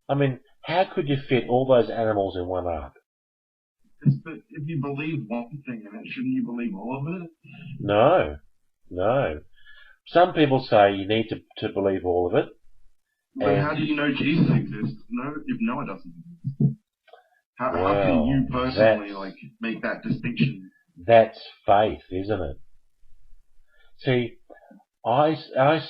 I mean, how could you fit all those animals in one ark? But if you believe one thing in it, shouldn't you believe all of it? No. Some people say you need to believe all of it. But how do you know Jesus exists? If Noah doesn't exist. How can you personally make that distinction? That's faith, isn't it? See, I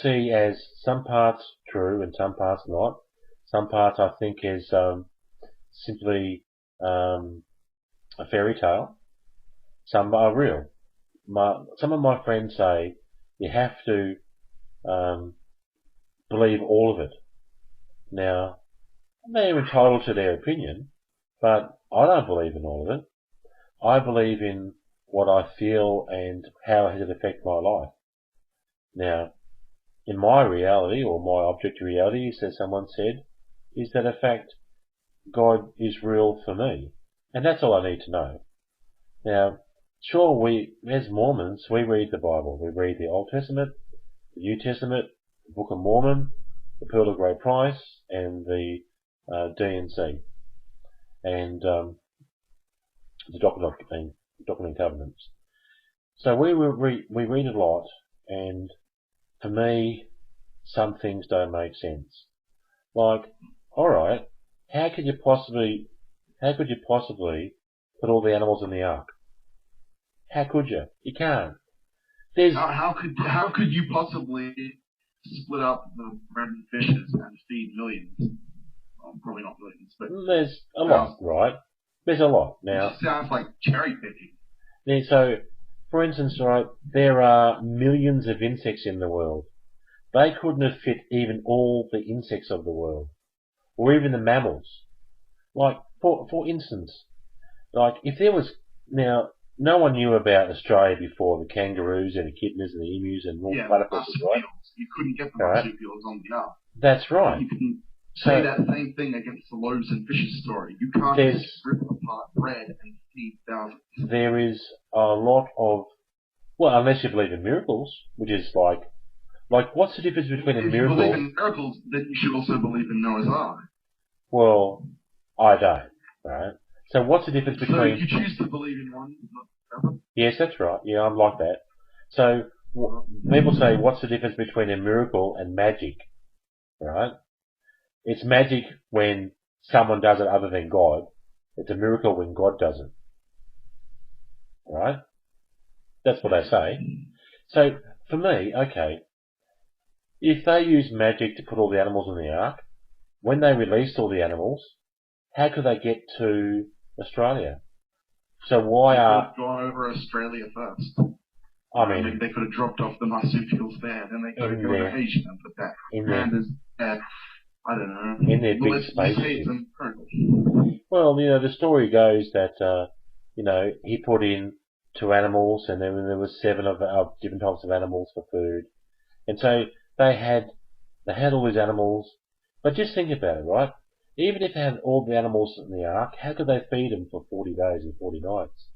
see as some parts true and some parts not. Some parts I think is simply a fairy tale. Some are real. Some of my friends say you have to believe all of it. Now, they're entitled to their opinion, but I don't believe in all of it. I believe in what I feel and how has it affected my life. Now, in my reality, or my objective reality, as someone said, is that in fact God is real for me. And that's all I need to know. Now, sure, we, as Mormons, we read the Bible. We read the Old Testament, the New Testament, the Book of Mormon, the Pearl of Great Price, and the D&C, and the Doctrine and Covenants. So we read a lot, and for me, some things don't make sense. Like, alright, how could you possibly put all the animals in the ark? How could you? You can't. How could you possibly split up the bread and fishes and feed millions? Well, probably not millions, but there's a lot, right? There's a lot. Now, it sounds like cherry picking. So, for instance, right, there are millions of insects in the world. They couldn't have fit even all the insects of the world, or even the mammals. Like, for instance, like if there was now. No one knew about Australia before the kangaroos and the echidnas and the emus and all platypuses, right? You couldn't get the marsupials on the ark. That's right. You can say that same thing against the loaves and fishes story. You can't just rip apart bread and feed thousands. There is a lot of, well, unless you believe in miracles, which is like what's the difference between a miracle? If you believe in miracles, then you should also believe in Noah's Ark. Well, I don't, right? So what's the difference between... So you choose to believe in one, not the other? Yes, that's right. Yeah, I'm like that. So people say, what's the difference between a miracle and magic? Right? It's magic when someone does it other than God. It's a miracle when God does it. Right? That's what they say. So, for me, okay, if they use magic to put all the animals in the ark, when they released all the animals, how could they get to Australia? So why are... They could have gone over Australia first. I mean... They could have dropped off the marsupials there, then they could have gone to Asia and put that. Pandas there. I don't know. In their big space. Well, the story goes that, he put in 2 animals and then there was 7 of different types of animals for food. And so they had all these animals But just think about it, right? Even if they had all the animals in the ark, how could they feed them for 40 days and 40 nights?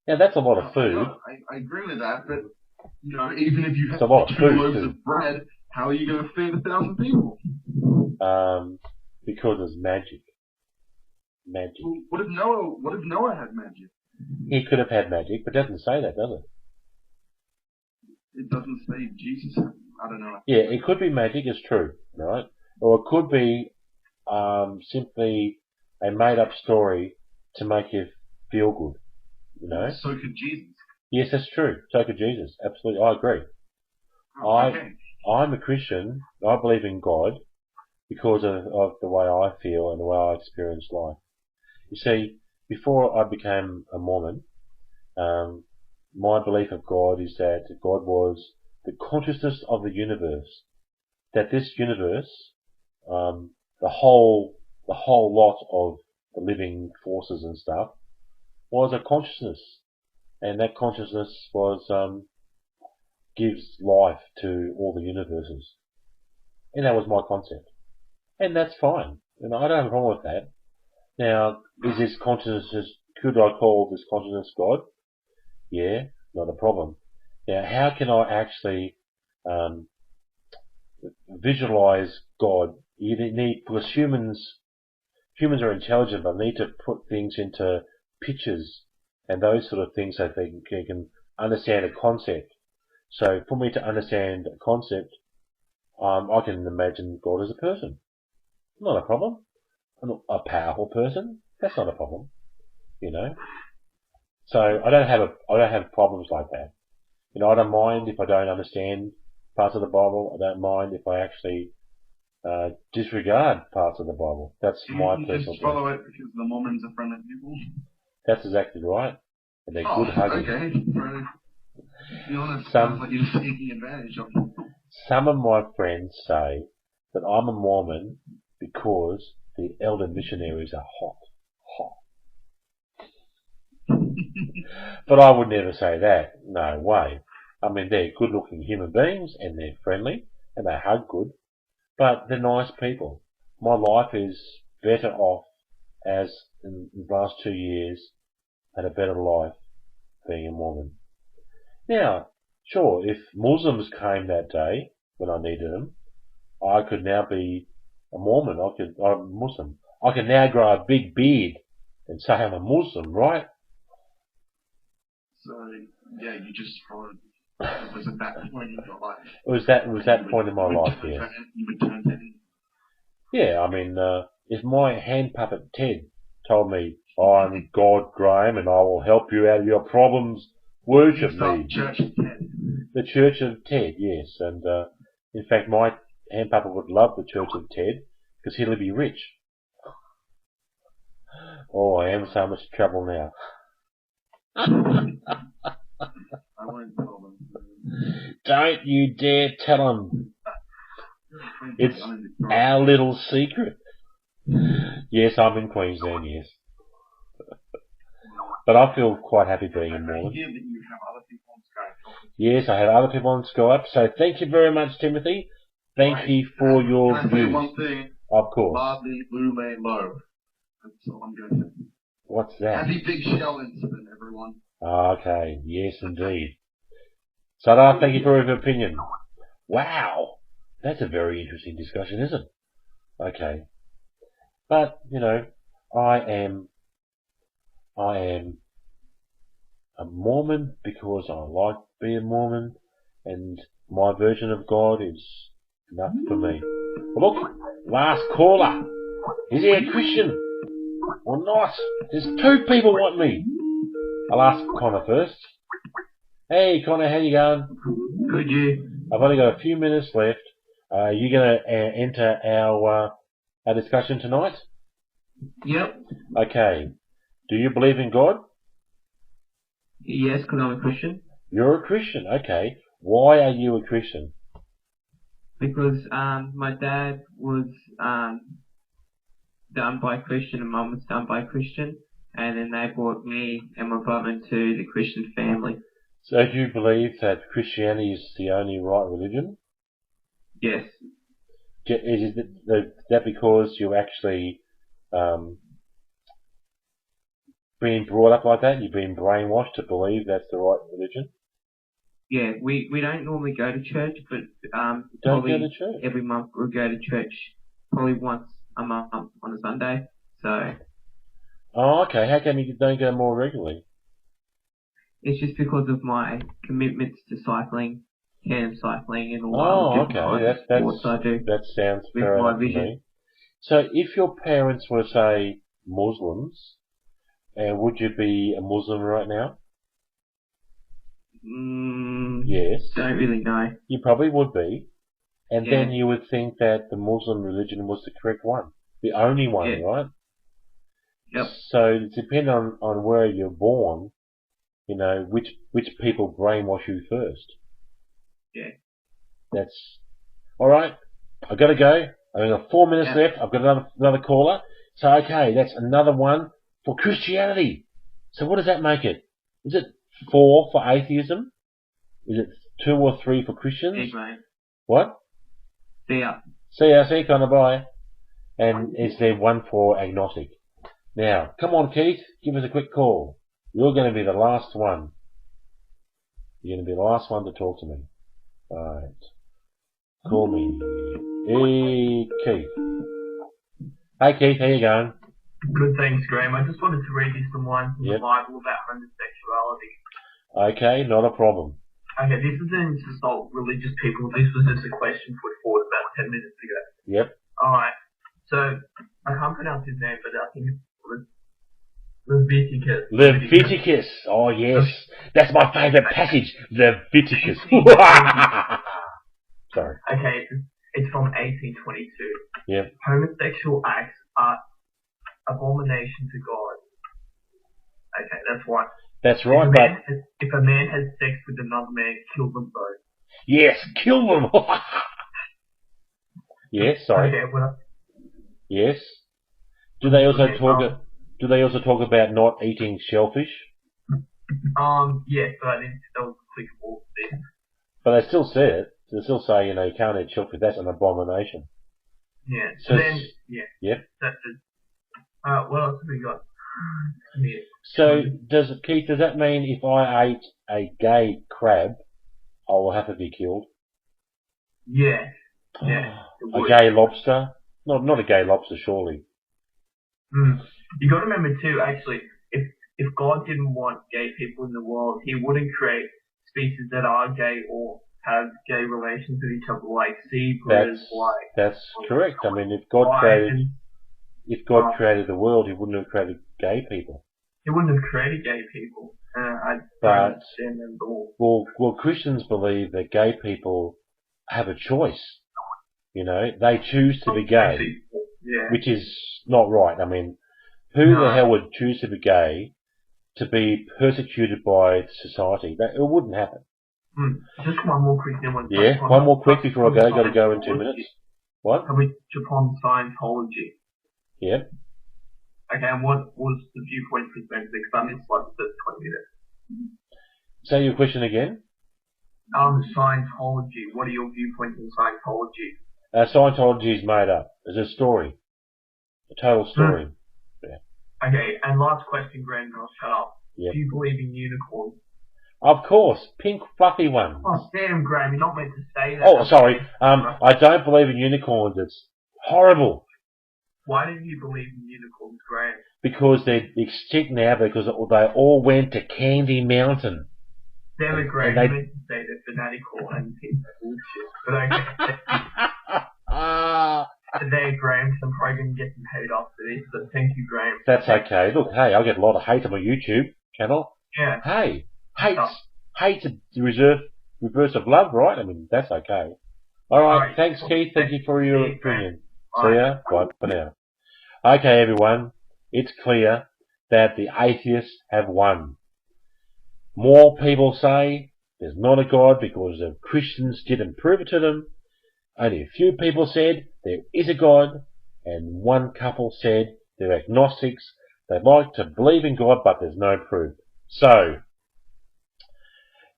Now, that's a lot of food. I agree with that, but, you know, even if you have It's a lot of 2 food, loaves too. of bread, how are you going to feed 1,000 people? Because it's magic. Magic. Well, what if Noah had magic? He could have had magic, but it doesn't say that, does it? It doesn't say Jesus had. I don't know. Yeah, it could be magic, it's true, right? Or it could be simply a made-up story to make you feel good, you know? So could Jesus. Yes, that's true. So could Jesus. Absolutely, I agree. Okay. I'm a Christian. I believe in God because of the way I feel and the way I experience life. You see, before I became a Mormon, my belief of God is that God was the consciousness of the universe. That this universe, the whole lot of the living forces and stuff, was a consciousness, and that consciousness gives life to all the universes, and that was my concept, and that's fine. And I don't have a problem with that. Now, is this consciousness? Could I call this consciousness God? Yeah, not a problem. Now, how can I actually visualize God? You need, because humans are intelligent, but need to put things into pictures and those sort of things so they can understand a concept. So for me to understand a concept, I can imagine God as a person. Not a problem. A powerful person. That's not a problem. You know. So I don't have problems like that. You know, I don't mind if I don't understand parts of the Bible. I don't mind if I actually disregard parts of the Bible. That's my personal You just follow it because the Mormons are friendly people? That's exactly right. And they're good huggers. Okay. To be honest, sounds like you're taking advantage of them. Some of my friends say that I'm a Mormon because the elder missionaries are hot. But I would never say that. No way. I mean, they're good-looking human beings, and they're friendly, and they hug good, but they're nice people. My life is better off as in the last 2 years had a better life being a Mormon. Now, sure, if Muslims came that day when I needed them, I could now be a Mormon. I'm Muslim. I can now grow a big beard and say I'm a Muslim, right? So, yeah, you just followed. It was at that point in your life. It was that point in my life, yeah. You would turn 10. Yeah, I mean, if my hand puppet Ted told me, I'm God, Graham, and I will help you out of your problems, worship me. Church of Ted. The Church of Ted, yes. And, in fact, my hand puppet would love the Church of Ted, because he'll be rich. Oh, I am in so much trouble now. I won't tell them. Don't you dare tell him. It's our little secret. Yes, I'm in Queensland, yes. But I feel quite happy being in Mormon. Yes, I have other people on Skype. So thank you very much, Timothy. Thank you for your views. Can I say one thing? Of course. Largely Lou May Low. That's all I'm going to say. What's that? Happy Big Shell incident, everyone. Okay, yes indeed. Sadar, thank you for your opinion. Wow, that's a very interesting discussion, isn't it? Okay. But, you know, I am a Mormon because I like being Mormon, and my version of God is enough for me. Well, look, last caller. Is he a Christian or not? There's 2 people want me. I'll ask Connor first. Hey Connor, how you going? Good, you? I've only got a few minutes left. Are you going to enter our discussion tonight? Yep. Okay. Do you believe in God? Yes, because I'm a Christian. You're a Christian, okay. Why are you a Christian? Because my dad was done by a Christian and Mum was done by a Christian, and then they brought me and my brother into the Christian family. So do you believe that Christianity is the only right religion? Yes. Is that because you actually being brought up like that? You've been brainwashed to believe that's the right religion? Yeah, we don't normally go to church, but Don't probably go to church? every month we'll go to church probably once a month on a Sunday. So Oh, okay. How come you don't go more regularly? it's just because of my commitments to cycling, tandem cycling, and all Oh, the different okay. kinds of sports I do That sounds with fair my enough to vision. me. So, if your parents were, say, Muslims, would you be a Muslim right now? Yes. Don't really know. You probably would be. And Yeah. then you would think that the Muslim religion was the correct one. The only one, Yeah. right? Yep. So it depends on where you're born, you know, which people brainwash you first. Yeah. That's alright. I've got to go. I've got 4 minutes left. I've got another caller. So okay, that's another one for Christianity. So what does that make it? Is it 4 for atheism? Is it 2 or 3 for Christians? Big mate. What? See ya. See ya, kind of bye. And is there 1 for agnostic? Now, come on, Keith, give us a quick call. You're going to be the last one. You're going to be the last one to talk to me. Alright. Call me. Hey, Keith. Hey, Keith, how you going? Good, thanks, Graham. I just wanted to read you some lines from Yep. the Bible about homosexuality. Okay, not a problem. Okay, this isn't to insult religious people. This was just a question put forward about 10 minutes ago. Yep. Alright, so I can't pronounce his name, but I think it's Leviticus. Leviticus. Oh, yes. That's my favourite passage. Leviticus. Sorry. Okay, it's from 1822. Yep. Homosexual acts are abomination to God. Okay, that's right. That's right, but... If a man has sex with another man, kill them both. Yes, kill them. Yes, sorry. Okay, well... Yes. Do they also talk about not eating shellfish? Yes, but I didn't that was applicable to this. But they still say it. They still say, you know, you can't eat shellfish. That's an abomination. Yeah. So then, yeah. Yep. That's it. What else have we got? Yeah. So, Keith, does that mean if I ate a gay crab, I will have to be killed? Yeah. Yeah. A gay lobster? Not a gay lobster, surely. You got to remember too, actually, if God didn't want gay people in the world, He wouldn't create species that are gay or have gay relations with each other, like zebras, That's correct. I mean, if God created the world, He wouldn't have created gay people. He wouldn't have created gay people. I don't understand them at all. Well, Christians believe that gay people have a choice. You know, they choose to be gay, which is not right. I mean, who the hell would choose to be gay to be persecuted by society? It wouldn't happen. Just one more quick thing. One more quick before I go. Got to go in 2 minutes. What? Have we touched upon Scientology? Yep. Okay, and what was the viewpoint perspective? Because I missed like the 20 minutes. Say your question again. Scientology. What are your viewpoints on Scientology? Scientology is made up. It's a story. A total story. Yeah. Okay, and last question, Graham, and I'll shut up. Yep. Do you believe in unicorns? Of course. Pink fluffy ones. Oh, damn, Graham, you're not meant to say that. Oh, sorry. I don't believe in unicorns. It's horrible. Why don't you believe in unicorns, Graham? Because they're extinct now because they all went to Candy Mountain. Damn it, Graham, you meant to say they're fanatical and think that bullshit. But okay. Today, Graham, so I'm probably going to get some hate after this, but thank you, Graham. That's okay. Look, hey, I get a lot of hate on my YouTube channel. Yeah. Hey, hate's a reverse of love, right? I mean, that's okay. Alright, thanks, Keith. Thank you for your opinion. See ya. Bye for now. Okay, everyone. It's clear that the atheists have won. More people say there's not a God because the Christians didn't prove it to them. Only a few people said there is a God, and one couple said they're agnostics. They'd like to believe in God, but there's no proof. So,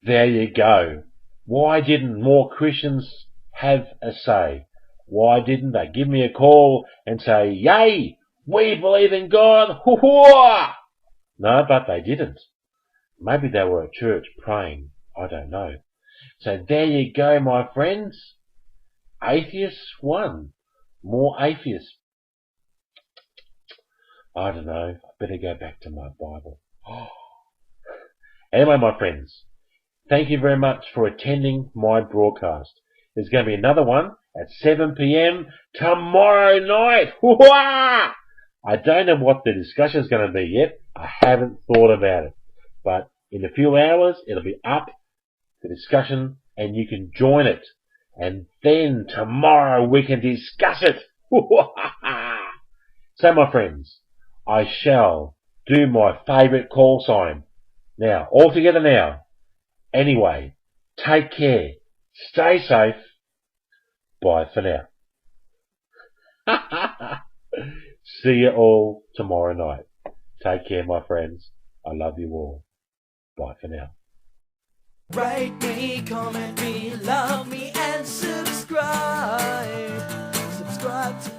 there you go. Why didn't more Christians have a say? Why didn't they give me a call and say, yay, we believe in God, hoo-hoo! No, but they didn't. Maybe they were at church praying. I don't know. So there you go, my friends. Atheists won. More atheists. I don't know. I better go back to my Bible. Anyway, my friends, thank you very much for attending my broadcast. There's going to be another one at 7 p.m. tomorrow night. Hoo-hah! I don't know what the discussion is going to be yet. I haven't thought about it. But in a few hours, it'll be up, the discussion, and you can join it. And then tomorrow we can discuss it. So, my friends, I shall do my favourite call sign. Now, all together now. Anyway, take care. Stay safe. Bye for now. See you all tomorrow night. Take care, my friends. I love you all. Bye for now. Rate me, comment me, love me, and subscribe. Subscribe to